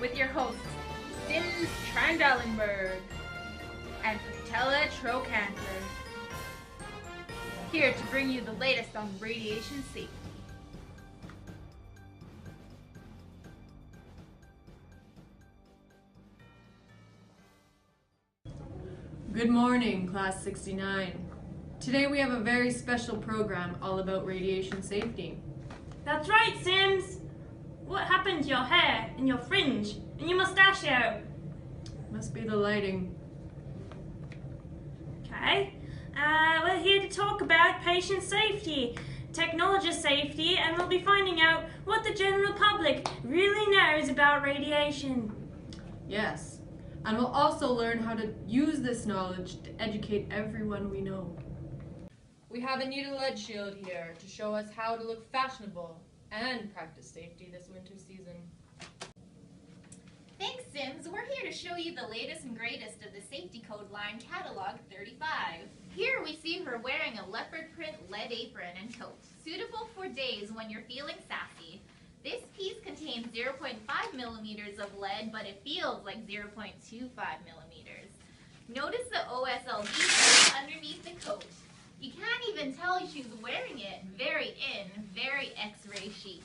with your hosts, Sims Trandalenberg and Patella Trocanter, here to bring you the latest on radiation safety. Good morning, Class 69. Today we have a very special program all about radiation safety. That's right, Sims! What happened to your hair and your fringe and your mustachio? Must be the lighting. Okay. We're here to talk about patient safety, technologist safety, and we'll be finding out what the general public really knows about radiation. Yes, and we'll also learn how to use this knowledge to educate everyone we know. We have a new lead shield here to show us how to look fashionable and practice safety this winter season. Thanks, Sims. We're here to show you the latest and greatest of the Safety Code Line Catalog 35. Here we see her wearing a leopard print lead apron and coat, suitable for days when you're feeling sassy. This piece contains 0.5 millimeters of lead, but it feels like 0.25 millimeters. Notice the OSLB underneath the coat. You can't even tell she's wearing it. Very X-ray chic.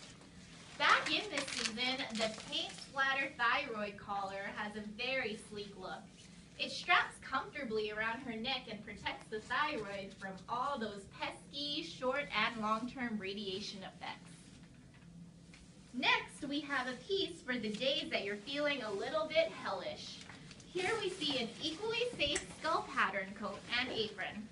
Back in this season, the paint splatter thyroid collar has a very sleek look. It straps comfortably around her neck and protects the thyroid from all those pesky short and long-term radiation effects. Next, we have a piece for the days that you're feeling a little bit hellish. Here we see an equally safe skull pattern coat and apron.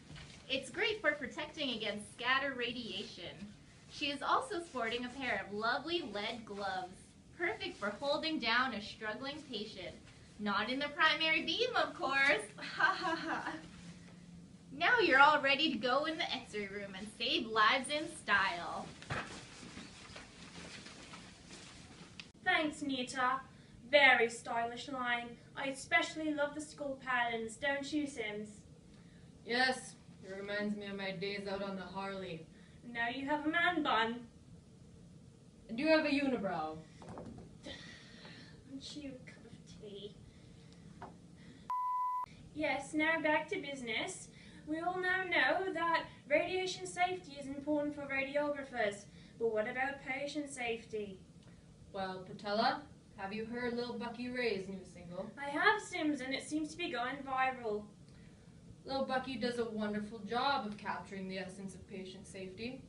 It's great for protecting against scatter radiation. She is also sporting a pair of lovely lead gloves, perfect for holding down a struggling patient. Not in the primary beam, of course. Ha ha ha. Now you're all ready to go in the X-ray room and save lives in style. Thanks, Nita. Very stylish line. I especially love the skull patterns, don't you, Sims? Yes, it reminds me of my days out on the Harley. Now you have a man bun. And you have a unibrow. Aren't you a cup of tea? Yes, now back to business. We all now know that radiation safety is important for radiographers, but what about patient safety? Well, Patella, have you heard Lil Bucky Ray's new single? I have, Sims, and it seems to be going viral. Lil Bucky does a wonderful job of capturing the essence of patient safety.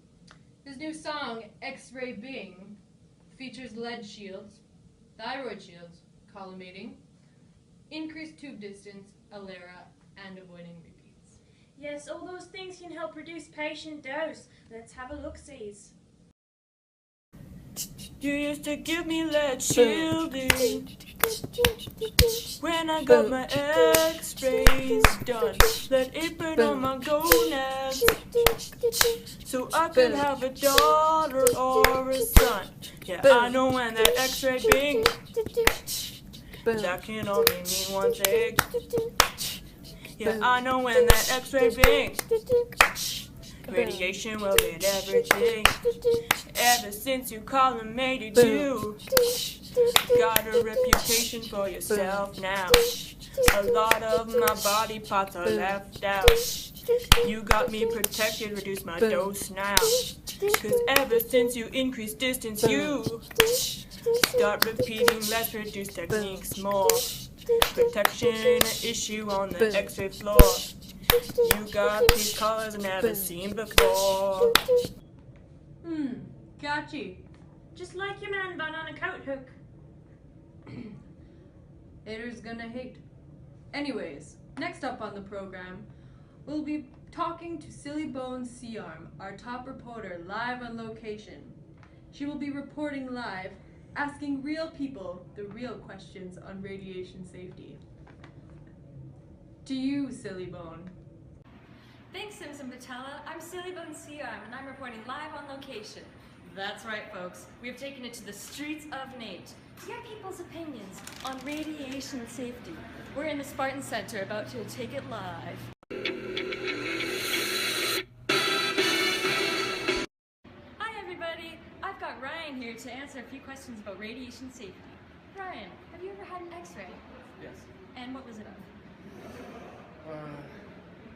His new song, X-Ray Bing, features lead shields, thyroid shields, collimating, increased tube distance, Alera, and avoiding repeats. Yes, all those things can help reduce patient dose. Let's have a look-sees. You used to give me lead shielding when I got my X-rays done. Lead apron on my gonads so I could have a daughter or a son. Yeah, I know when that X-ray bing, that can only mean one thing. Yeah, I know when that X-ray bing, radiation will hit everything. Ever since you collimated, you got a reputation for yourself now. A lot of my body parts are left out. You got me protected, reduce my dose now. Cause ever since you increased distance, you start repeating less reduced techniques more. Protection issue on the X-ray floor. You got these colors I've never seen before. Catchy. Just like your man bun on a coat hook. Haters gonna hate. Anyways, next up on the program, we'll be talking to Silly Bones C-Arm, our top reporter, live on location. She will be reporting live, asking real people the real questions on radiation safety. To you, Silly Bone. Thanks, Sims and Patella. I'm Silly Bone C-Arm, and I'm reporting live on location. That's right, folks. We have taken it to the streets of Nate to get people's opinions on radiation safety. We're in the Spartan Center, about to take it live. Hi, everybody. I've got Ryan here to answer a few questions about radiation safety. Brian, have you ever had an x-ray? Yes. And what was it of?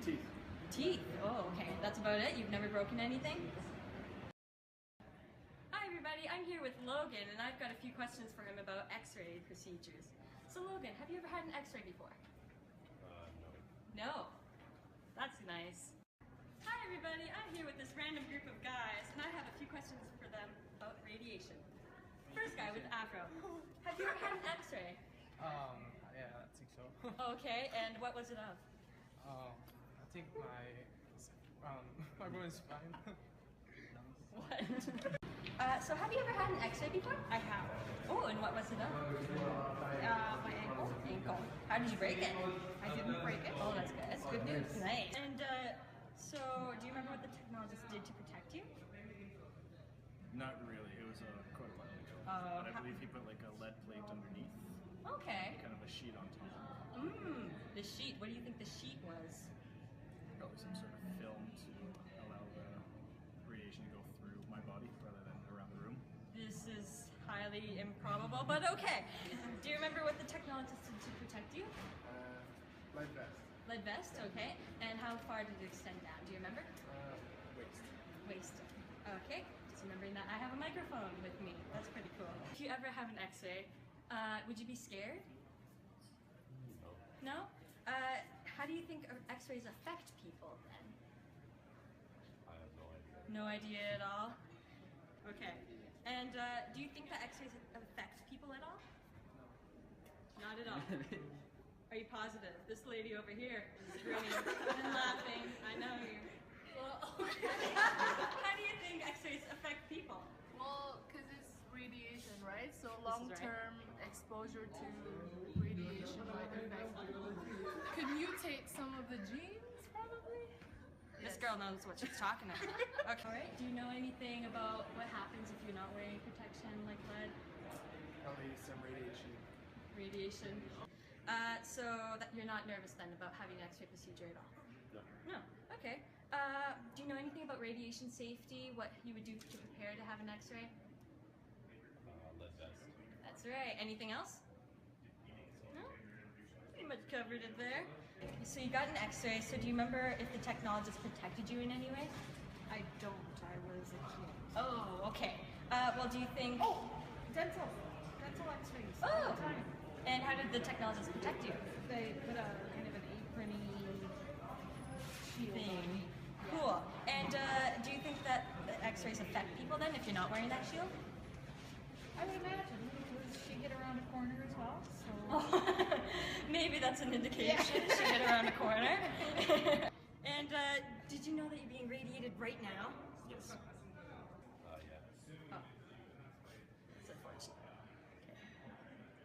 Teeth. Teeth? Oh, okay. That's about it? You've never broken anything? Hi everybody, I'm here with Logan and I've got a few questions for him about x-ray procedures. So Logan, have you ever had an x-ray before? No. No. That's nice. Hi everybody, I'm here with this random group of guys and I have a few questions for them about radiation. First guy with the afro. Have you ever had an x-ray? Yeah, I think so. Okay, and what was it of? I think my brain spine. What? So have you ever had an x-ray before? I have. Oh, and what was it of? My ankle. Ankle. How did you break it? I didn't break it. Oh, that's good. That's good news. Nice. And so, do you remember what the technologist did to protect you? Not really. It was quite a while ago. But I believe he put like a lead plate underneath, Okay. kind of a sheet on top. The sheet. What do you think the sheet was? Probably some sort of film to allow the radiation to go through my body rather than around the room. This is highly improbable, but okay. Do you remember what the technologist did to protect you? Lead vest. Lead vest, okay. And how far did it extend down? Do you remember? Waist. Waist. Okay. Just remembering that I have a microphone with me. That's pretty cool. If you ever have an x-ray, would you be scared? No? How do you think x-rays affect people then? I have no idea. No idea at all? Okay. And do you think that x-rays affect people at all? Not at all. Are you positive? This lady over here is grinning and laughing. I know you. Well, okay. How do you think x-rays affect people? Well, because it's radiation, right? So right. long-term exposure to radiation might affect you. Could mutate some of the genes, probably? This girl knows what she's talking about. Okay. All right. Do you know anything about what happens if you're not wearing protection like lead? Probably some radiation. Radiation. So that you're not nervous then about having an x-ray procedure at all? No. No. Okay. Do you know anything about radiation safety? What you would do to prepare to have an x-ray? Lead vest. That's right. Anything else? No? Pretty much covered it there. So you got an x-ray, so do you remember if the technologist protected you in any way? I don't. I was a kid. Oh, okay. Well, do you think... Oh, dental x-rays. Oh! All the time. And how did the technologist protect you? They put a kind of an apron-y shield on Thing. me. Cool. And do you think that the x-rays affect people then if you're not wearing that shield? I would imagine, because she hit around a corner as well, so... Maybe that's an indication. She hit around a corner. And did you know that you're being radiated right now? Yes. Yeah. Oh. That's unfortunate. Okay.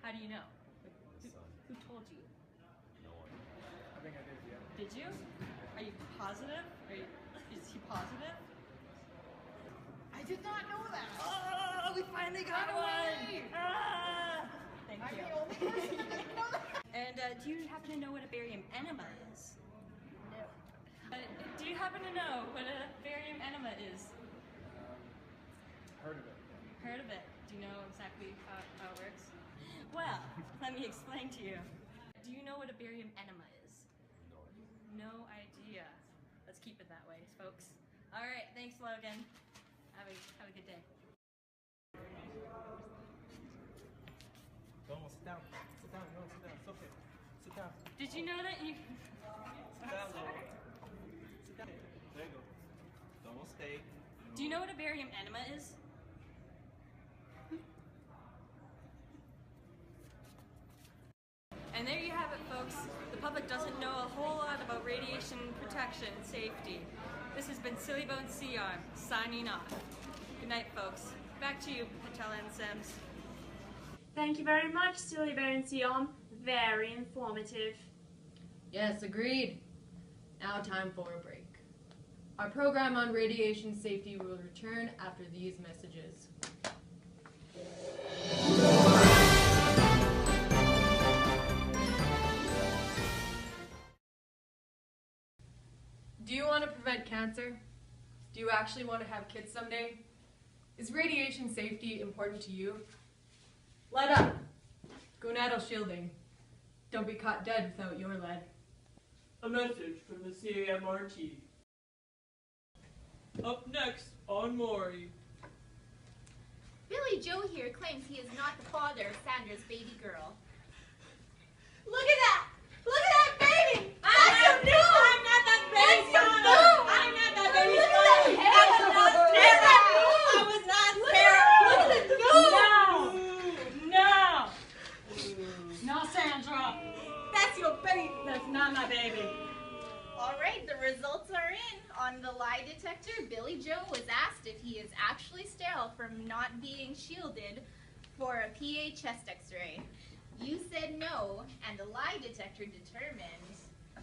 How do you know? Who told you? No one. I think I did, yeah. Did you? Are you positive? Is he positive? I did not know that! Oh, we finally got Got away! one! Ah, thank I'm you. the only person that didn't know that! And do you happen to know what a barium enema is? No. Do you happen to know what a barium enema is? Heard of it. Heard of it? Do you know exactly how it works? Well, let me explain to you. Do you know what a barium enema is? No idea. Let's keep it that way, folks. All right, thanks, Logan. Have a good day. Don't sit down. Sit down. No, sit down. It's okay. Sit down. Did you know that you... Sit down. Sit down. There you go. Don't stay. Do you know what a barium enema is? And there you have it, folks. The public doesn't know a whole lot about radiation protection and safety. This has been Silly Bone C-Arm, signing off. Good night, folks. Back to you, Patella and Sims. Thank you very much, Silly Bone Sion. Very informative. Yes, agreed. Now time for a break. Our program on radiation safety will return after these messages. Do you want to prevent cancer? Do you actually want to have kids someday? Is radiation safety important to you? Let up! Gonadal shielding. Don't be caught dead without your lead. A message from the CAMRT. Up next on Maury. Billy Joe here claims he is not the father of Sandra's baby girl. Look at that! Look at that baby! That's your new! I'm not that baby's father! I'm not that baby's father! I was not Sarah! I was not Sarah! Look at the new! No! Not Sandra! That's your baby! That's not my baby. Alright, the results are in. On the lie detector, Billy Joe was asked if he is actually sterile from not being shielded for a PA chest x-ray. You said no, and the lie detector determined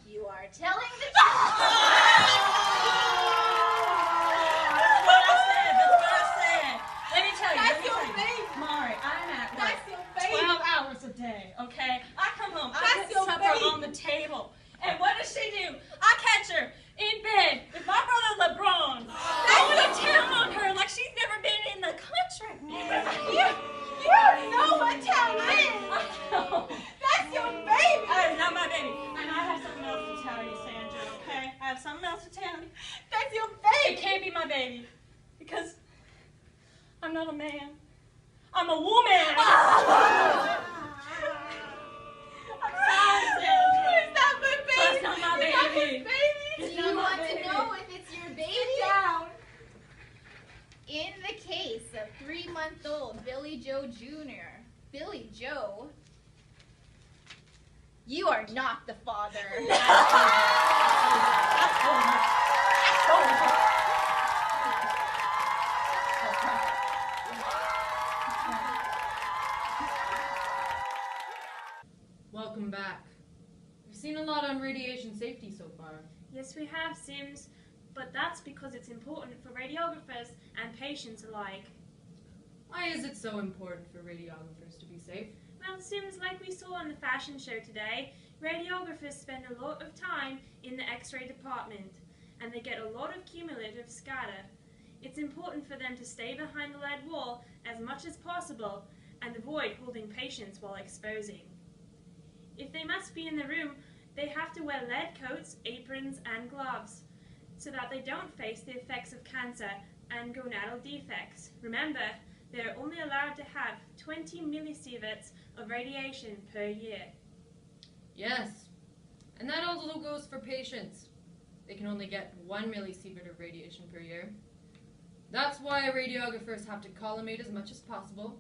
you are telling the truth. That's what I said. That's what I said. Let me tell you. That's your baby. Mari, I'm at work That's your baby. 12 hours a day, okay? I come home, I That's put your supper baby. on the table. And what does she do? I catch her in bed with my brother LeBron. Going to town on her like she's never been in the country. You already know what town it is. I know. That's your baby. That is not my baby. And I have something else to tell you, Sandra, okay? I have something else to tell you. That's your It baby. can't be my baby. Because I'm not a man. I'm a woman. I'm sorry, Sandra. It's not my baby. That's not my It's not baby. his baby. It's Do not you my want baby. to know if it's your baby? Down. In the case of 3-month-old Billy Joe Jr., Billy Joe, you are not the father. Welcome back. We've seen a lot on radiation safety so far. Yes, we have, Sims, but that's because it's important for radiographers and patients alike. Why is it so important for radiographers to be safe? Well, Sims, like we saw on the fashion show today, radiographers spend a lot of time in the X-ray department, and they get a lot of cumulative scatter. It's important for them to stay behind the lead wall as much as possible and avoid holding patients while exposing. If they must be in the room, they have to wear lead coats, aprons, and gloves so that they don't face the effects of cancer and gonadal defects. Remember, they're only allowed to have 20 millisieverts of radiation per year. Yes. And that also goes for patients. They can only get 1 millisievert of radiation per year. That's why radiographers have to collimate as much as possible,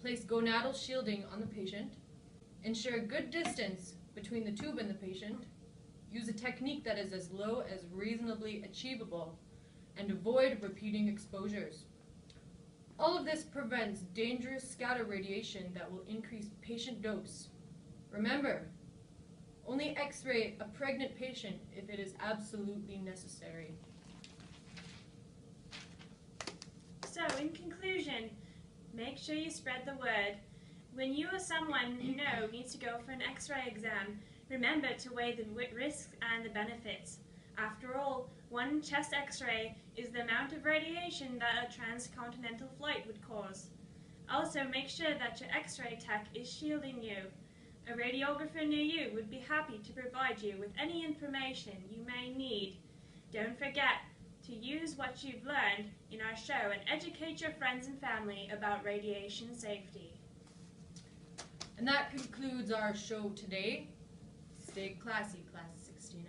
place gonadal shielding on the patient, ensure a good distance between the tube and the patient, use a technique that is as low as reasonably achievable, and avoid repeating exposures. All of this prevents dangerous scatter radiation that will increase patient dose. Remember, only X-ray a pregnant patient if it is absolutely necessary. So, in conclusion, make sure you spread the word. When you or someone you know needs to go for an X-ray exam, remember to weigh the risks and the benefits. After all, one chest X-ray is the amount of radiation that a transcontinental flight would cause. Also, make sure that your X-ray tech is shielding you. A radiographer near you would be happy to provide you with any information you may need. Don't forget to use what you've learned in our show and educate your friends and family about radiation safety. And that concludes our show today. Stay classy, Class 69.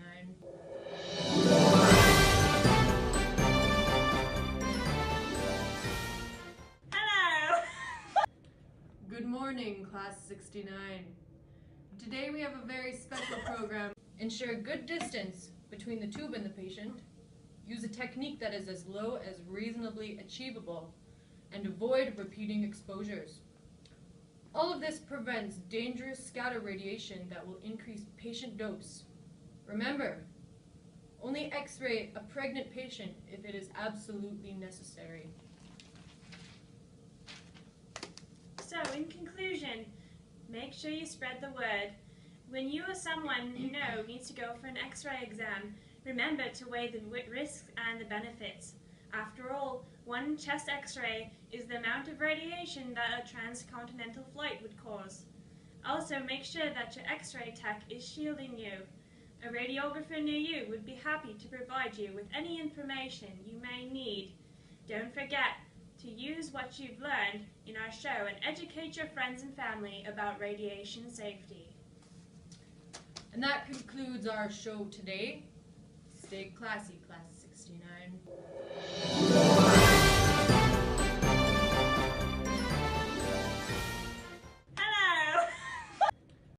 Hello! Good morning, Class 69. Today we have a very special program. Ensure a good distance between the tube and the patient. Use a technique that is as low as reasonably achievable, and avoid repeating exposures. All of this prevents dangerous scatter radiation that will increase patient dose. Remember, only X-ray a pregnant patient if it is absolutely necessary. So, in conclusion, make sure you spread the word. When you or someone you know needs to go for an X-ray exam, remember to weigh the risks and the benefits. After all, one chest X-ray is the amount of radiation that a transcontinental flight would cause. Also, make sure that your X-ray tech is shielding you. A radiographer near you would be happy to provide you with any information you may need. Don't forget to use what you've learned in our show and educate your friends and family about radiation safety. And that concludes our show today. Stay classy, classy.